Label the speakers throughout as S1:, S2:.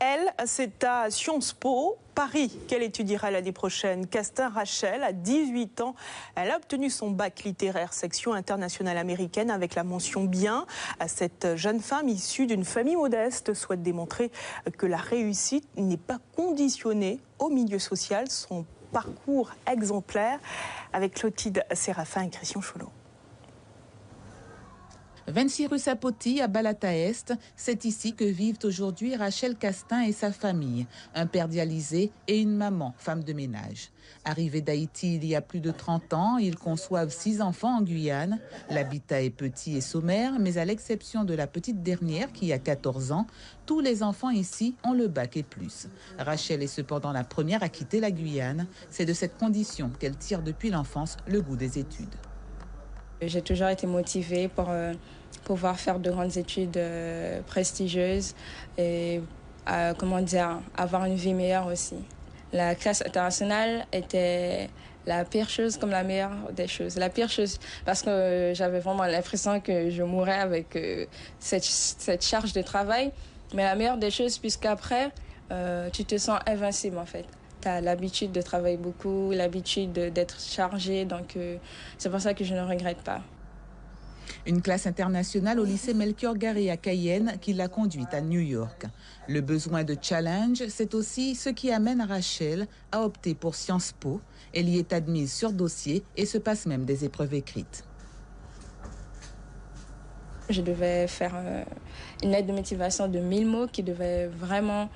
S1: Elle, c'est à Sciences Po, Paris, qu'elle étudiera l'année prochaine. Castin Rachel, à 18 ans, elle a obtenu son bac littéraire section internationale américaine avec la mention bien. Cette jeune femme issue d'une famille modeste souhaite démontrer que la réussite n'est pas conditionnée au milieu social. Son parcours exemplaire avec Clotilde Séraphin et Christian Cholot.
S2: 26 rue Sapoti à Balata-Est, c'est ici que vivent aujourd'hui Rachel Castin et sa famille, un père dialysé et une maman, femme de ménage. Arrivés d'Haïti il y a plus de 30 ans, ils conçoivent 6 enfants en Guyane. L'habitat est petit et sommaire, mais à l'exception de la petite dernière qui a 14 ans, tous les enfants ici ont le bac et plus. Rachel est cependant la première à quitter la Guyane. C'est de cette condition qu'elle tire depuis l'enfance le goût des études.
S3: J'ai toujours été motivée pour pouvoir faire de grandes études prestigieuses et avoir une vie meilleure aussi. La classe internationale était la pire chose comme la meilleure des choses. La pire chose parce que j'avais vraiment l'impression que je mourrais avec cette charge de travail. Mais la meilleure des choses puisqu'après, tu te sens invincible en fait. Tu as l'habitude de travailler beaucoup, l'habitude d'être chargé, donc c'est pour ça que je ne regrette pas.
S2: Une classe internationale au lycée Melchior Garé à Cayenne qui l'a conduite à New York. Le besoin de challenge, c'est aussi ce qui amène Rachel à opter pour Sciences Po. Elle y est admise sur dossier et se passe même des épreuves écrites.
S3: Je devais faire une lettre de motivation de 1000 mots qui devait vraiment...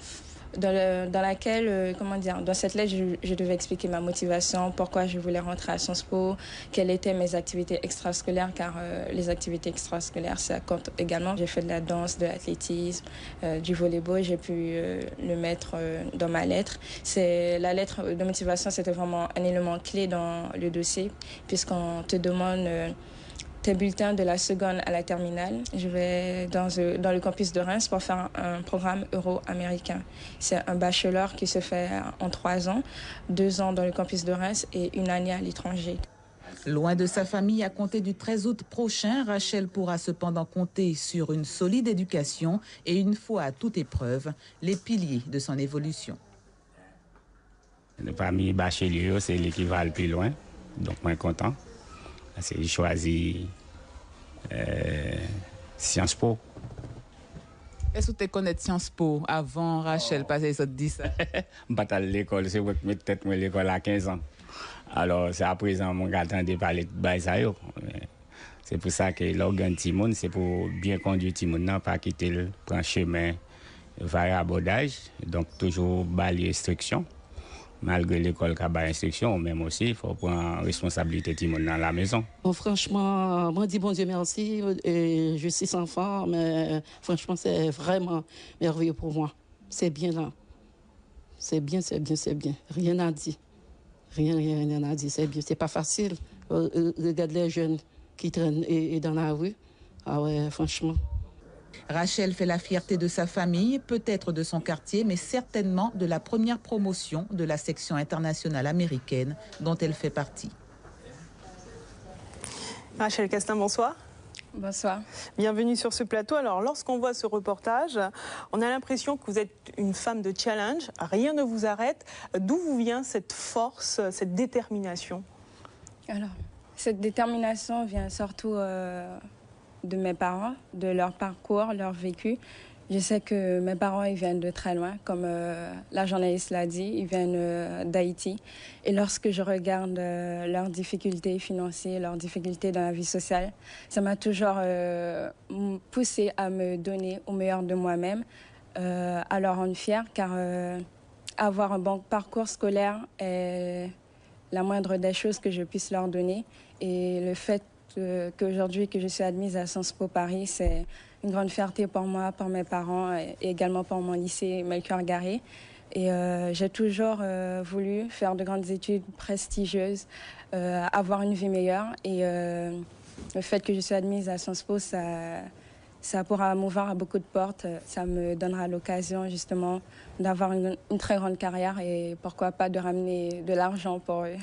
S3: Dans laquelle, dans cette lettre, je devais expliquer ma motivation, pourquoi je voulais rentrer à Sciences Po, quelles étaient mes activités extrascolaires, car les activités extrascolaires, ça compte également. J'ai fait de la danse, de l'athlétisme, du volley-ball, j'ai pu le mettre dans ma lettre. La lettre de motivation, c'était vraiment un élément clé dans le dossier, puisqu'on te demande... tes bulletins de la seconde à la terminale. Je vais dans le campus de Reims pour faire un programme euro-américain. C'est un bachelor qui se fait en 3 ans, 2 ans dans le campus de Reims et 1 année à l'étranger.
S2: Loin de sa famille, à compter du 13 août prochain, Rachel pourra cependant compter sur une solide éducation et une foi à toute épreuve, les piliers de son évolution.
S4: Parmi les bacheliers, c'est l'équivalent le plus loin, donc moi content. J'ai choisi Sciences Po.
S2: Est-ce que tu connais Sciences Po avant Rachel passer ça 10 ans?
S4: Je suis à l'école, c'est vrai que peut-être moi l'école à 15 ans. Alors c'est à présent mon gardien de parler de ça. C'est pour ça que l'organe Timon, c'est pour bien conduire Timon, pas quitter le prendre chemin vers abordage, donc toujours balayer instruction. Malgré l'école qui a des instructions, même aussi, il faut prendre responsabilité de dans la maison.
S5: Bon, franchement, moi, dis bon Dieu merci. Et je suis sans enfant, mais franchement, c'est vraiment merveilleux pour moi. C'est bien là. C'est bien, c'est bien, c'est bien. Rien à dire. Rien à dire, c'est bien. C'est pas facile. Regarde les jeunes qui traînent et dans la rue. Ah ouais, franchement.
S2: Rachel fait la fierté de sa famille, peut-être de son quartier, mais certainement de la première promotion de la section internationale américaine dont elle fait partie.
S1: Rachel Castin, bonsoir.
S3: Bonsoir.
S1: Bienvenue sur ce plateau. Alors, lorsqu'on voit ce reportage, on a l'impression que vous êtes une femme de challenge. Rien ne vous arrête. D'où vous vient cette force, cette détermination?
S3: Alors, cette détermination vient surtout... de mes parents, de leur parcours, leur vécu. Je sais que mes parents, ils viennent de très loin, comme la journaliste l'a dit, ils viennent d'Haïti. Et lorsque je regarde leurs difficultés financières, leurs difficultés dans la vie sociale, ça m'a toujours poussée à me donner au meilleur de moi-même, à leur rendre fière, car avoir un bon parcours scolaire est la moindre des choses que je puisse leur donner. Et le fait qu'aujourd'hui que je suis admise à Sciences Po Paris, c'est une grande fierté pour moi, pour mes parents et également pour mon lycée Melchior Garé. Et j'ai toujours voulu faire de grandes études prestigieuses, avoir une vie meilleure. Et le fait que je suis admise à Sciences Po, ça pourra m'ouvrir à beaucoup de portes. Ça me donnera l'occasion justement d'avoir une très grande carrière et pourquoi pas de ramener de l'argent pour eux.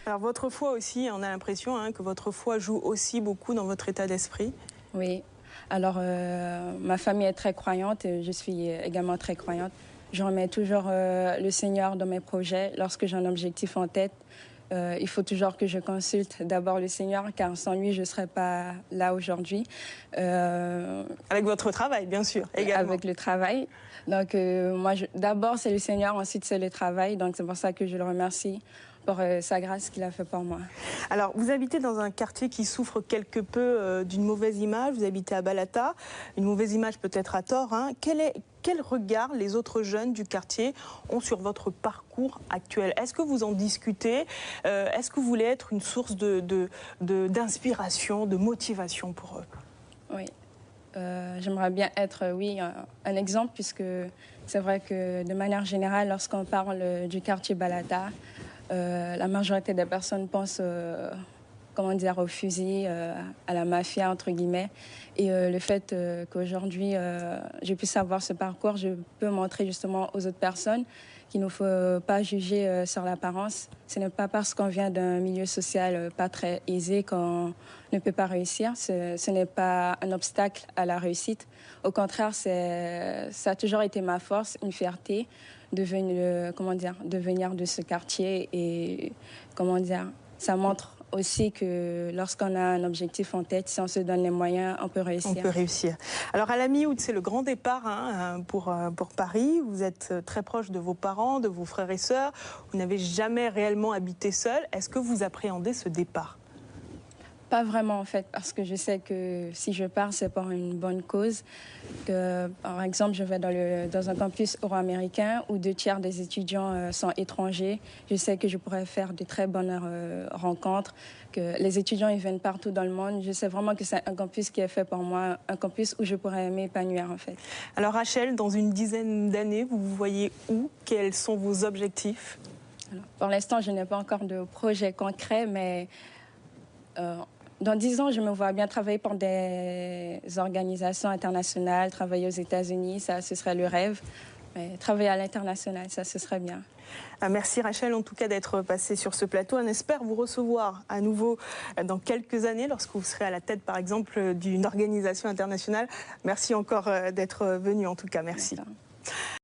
S1: Alors votre foi aussi, on a l'impression que votre foi joue aussi beaucoup dans votre état d'esprit.
S3: Oui, Alors, ma famille est très croyante et je suis également très croyante. Je remets toujours le Seigneur dans mes projets. Lorsque j'ai un objectif en tête, il faut toujours que je consulte d'abord le Seigneur, car sans lui, je ne serais pas là aujourd'hui.
S1: Avec votre travail, bien sûr, également.
S3: Avec le travail. Donc, moi, d'abord, c'est le Seigneur, ensuite, c'est le travail. Donc, c'est pour ça que je le remercie pour sa grâce qu'il a fait pour moi.
S1: Alors, vous habitez dans un quartier qui souffre quelque peu d'une mauvaise image. Vous habitez à Balata. Une mauvaise image peut-être à tort. Hein. Quel regard les autres jeunes du quartier ont sur votre parcours actuel? Est-ce que vous en discutez? Est-ce que vous voulez être une source d'inspiration, de motivation pour eux?
S3: Oui. J'aimerais bien être, oui, un exemple, puisque c'est vrai que de manière générale, lorsqu'on parle du quartier Balata, la majorité des personnes pensent comment dire, au fusil, à la mafia, entre guillemets. Et le fait qu'aujourd'hui, j'ai pu savoir ce parcours, je peux montrer justement aux autres personnes qu'il ne faut pas juger sur l'apparence. Ce n'est pas parce qu'on vient d'un milieu social pas très aisé qu'on ne peut pas réussir. Ce n'est pas un obstacle à la réussite. Au contraire, ça a toujours été ma force, une fierté de venir de ce quartier. Et comment dire, ça montre aussi que lorsqu'on a un objectif en tête, si on se donne les moyens, on peut réussir.
S1: On peut réussir. Alors à la mi-août, c'est le grand départ pour Paris. Vous êtes très proche de vos parents, de vos frères et sœurs. Vous n'avez jamais réellement habité seul. Est-ce que vous appréhendez ce départ?
S3: Pas vraiment en fait, parce que je sais que si je pars, c'est pour une bonne cause. Que, par exemple, je vais dans un campus euro-américain où 2/3 des étudiants sont étrangers. Je sais que je pourrais faire de très bonnes rencontres, que les étudiants ils viennent partout dans le monde. Je sais vraiment que c'est un campus qui est fait pour moi, un campus où je pourrais m'épanouir en fait. Alors
S1: Rachel, dans une dizaine d'années, vous vous voyez où? Quels sont vos objectifs?
S3: Alors, pour l'instant, je n'ai pas encore de projet concret, mais dans 10 ans, je me vois bien travailler pour des organisations internationales, travailler aux États-Unis, ça, ce serait le rêve. Mais travailler à l'international, ça, ce serait bien.
S1: Merci Rachel, en tout cas, d'être passée sur ce plateau. On espère vous recevoir à nouveau dans quelques années, lorsque vous serez à la tête, par exemple, d'une organisation internationale. Merci encore d'être venue, en tout cas. Merci. D'accord.